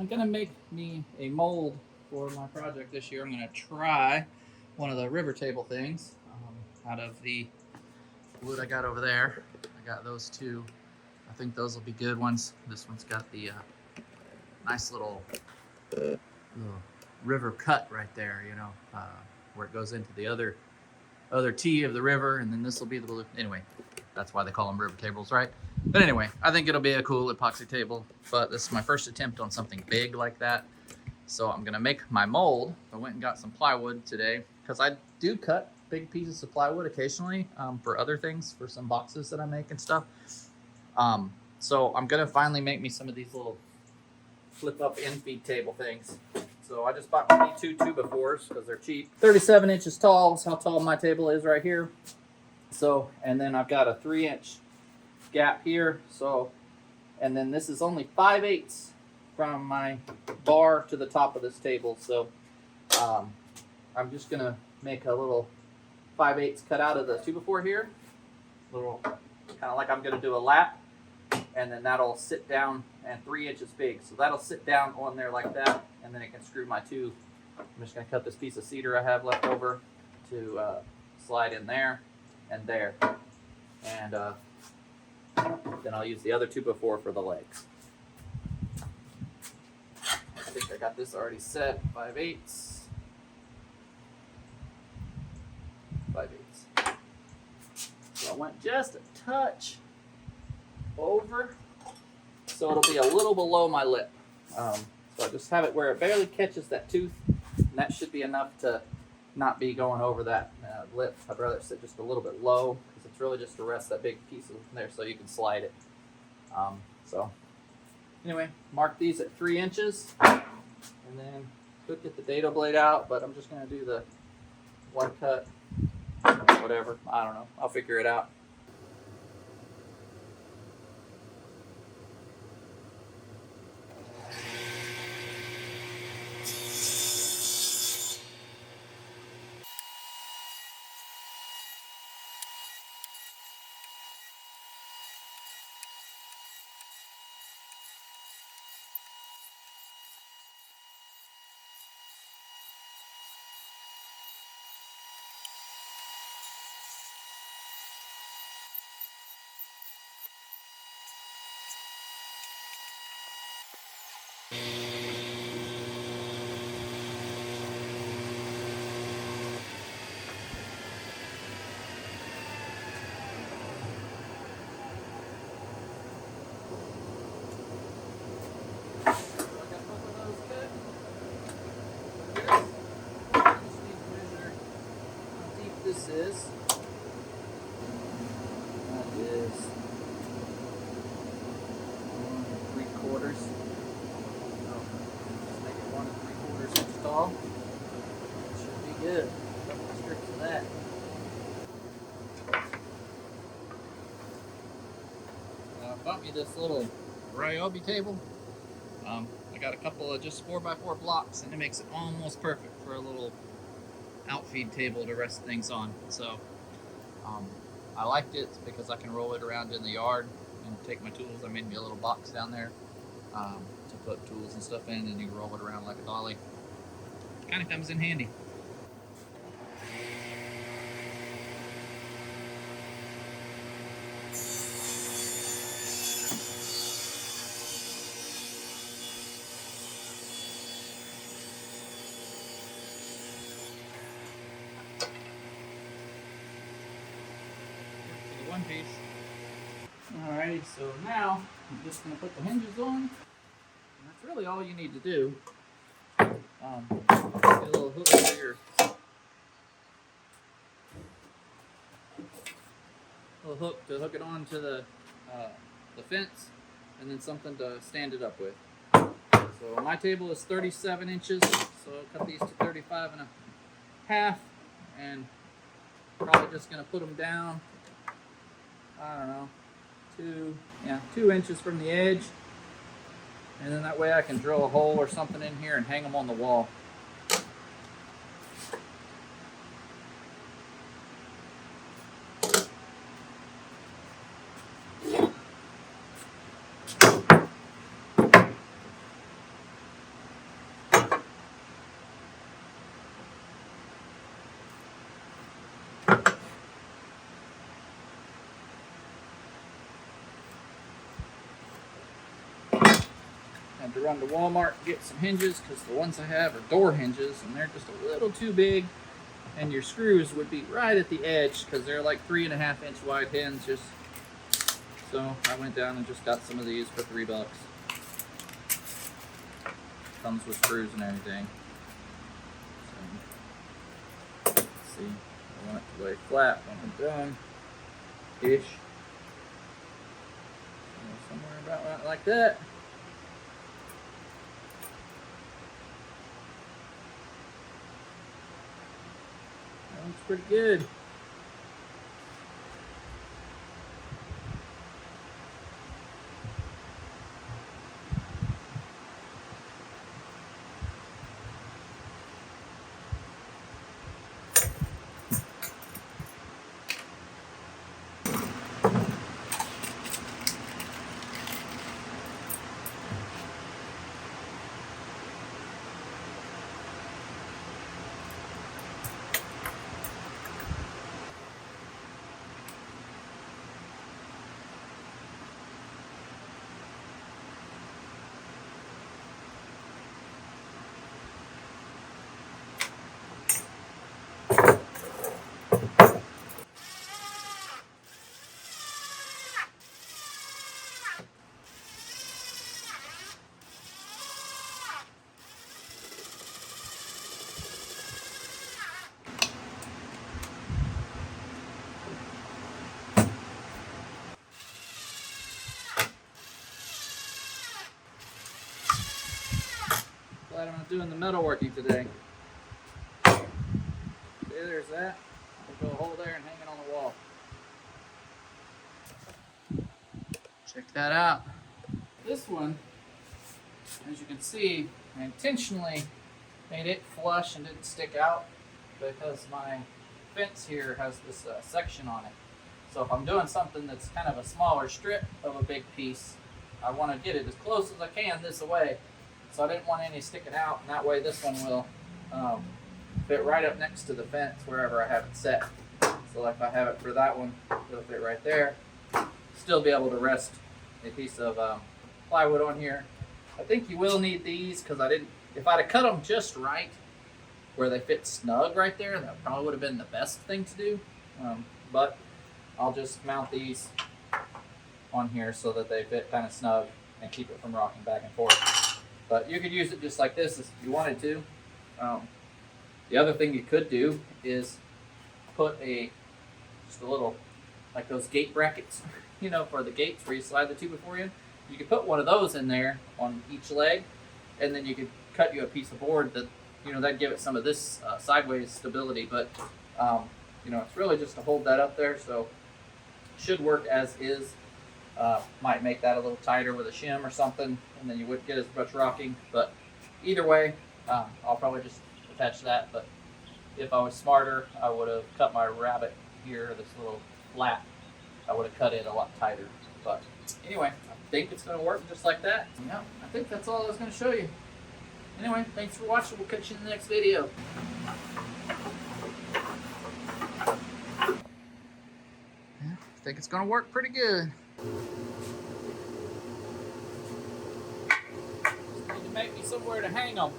I'm gonna make me a mold for my project this year. I'm gonna try one of the river table things out of the wood I got over there. I got those two. I think those will be good ones. This one's got the nice little river cut right there, you know, where it goes into the other tee of the river, and then this will be the blue. Anyway, that's why they call them river tables, right? But anyway, I think it'll be a cool epoxy table, but this is my first attempt on something big like that. So I'm gonna make my mold. I went and got some plywood today because I do cut big pieces of plywood occasionally for other things, for some boxes that I make and stuff. So I'm gonna finally make me some of these little flip up end feed table things. So I just bought me 2 2x4s because they're cheap. 37 inches tall is how tall my table is right here. So, and then I've got a 3-inch gap here. So, and then this is only 5/8 from my bar to the top of this table. So I'm just gonna make a little 5/8 cut out of the 2x4 here. Little, kind of like I'm gonna do a lap. And then that'll sit down, and 3 inches big. So that'll sit down on there like that, and then it can screw my tube. I'm just gonna cut this piece of cedar I have left over to slide in there and there. And then I'll use the other 2x4 for the legs. I think I got this already set, 5/8. 5/8. So I went just a touch over, so it'll be a little below my lip. So I just have it where it barely catches that tooth, and that should be enough to not be going over that lip. I'd rather sit just a little bit low because it's really just to rest that big piece of there so you can slide it. So anyway, mark these at 3 inches, and then could get the dado blade out, but I'm just going to do the one cut, whatever. I don't know. I'll figure it out. This is, that is 1 3/4. So just make it 1 3/4 inch tall. Should be good. A couple of strips of that. I bought me this little Ryobi table. I got a couple of just 4x4 blocks, and it makes it almost perfect for a little outfeed table to rest things on. So I liked it because I can roll it around in the yard and take my tools. I made me a little box down there to put tools and stuff in, and you can roll it around like a dolly. Kind of comes in handy. One piece. Alrighty, so now I'm just going to put the hinges on. And that's really all you need to do. Get a little hook for your little hook to hook it onto the fence, and then something to stand it up with. So my table is 37 inches, so I'll cut these to 35.5, and probably just going to put them down, I don't know, 2 inches from the edge, and then that way I can drill a hole or something in here and hang them on the wall. Had to run to Walmart to get some hinges because the ones I have are door hinges and they're just a little too big, and your screws would be right at the edge because they're like 3.5-inch wide hinges. So I went down and just got some of these for $3. Comes with screws and everything. So, let's see, I want it to lay flat when I'm done. Ish. Somewhere about right like that. That looks pretty good. Glad I'm not doing the metalworking today. See, there's that. I'll go a hole there and hang it on the wall. Check that out. This one, as you can see, I intentionally made it flush and didn't stick out because my fence here has this section on it. So if I'm doing something that's kind of a smaller strip of a big piece, I want to get it as close as I can this way. So I didn't want any sticking out, and that way this one will fit right up next to the fence wherever I have it set. So like if I have it for that one, it'll fit right there. Still be able to rest a piece of plywood on here. I think you will need these because if I'd have cut them just right where they fit snug right there, that probably would have been the best thing to do. But I'll just mount these on here so that they fit kind of snug and keep it from rocking back and forth. But you could use it just like this if you wanted to. The other thing you could do is put just a little, like those gate brackets, for the gates where you slide the 2x4 in. You could put one of those in there on each leg, and then you could cut you a piece of board that, that'd give it some of this sideways stability. But, it's really just to hold that up there, so it should work as is. Might make that a little tighter with a shim or something, and then you wouldn't get as much rocking. But either way, I'll probably just attach that. But if I was smarter, I would have cut my rabbet here, this little flap. I would have cut it a lot tighter. But anyway, I think it's going to work just like that. Yeah, I think that's all I was going to show you. Anyway, thanks for watching. We'll catch you in the next video. Yeah, I think it's going to work pretty good. Just need to make me somewhere to hang them.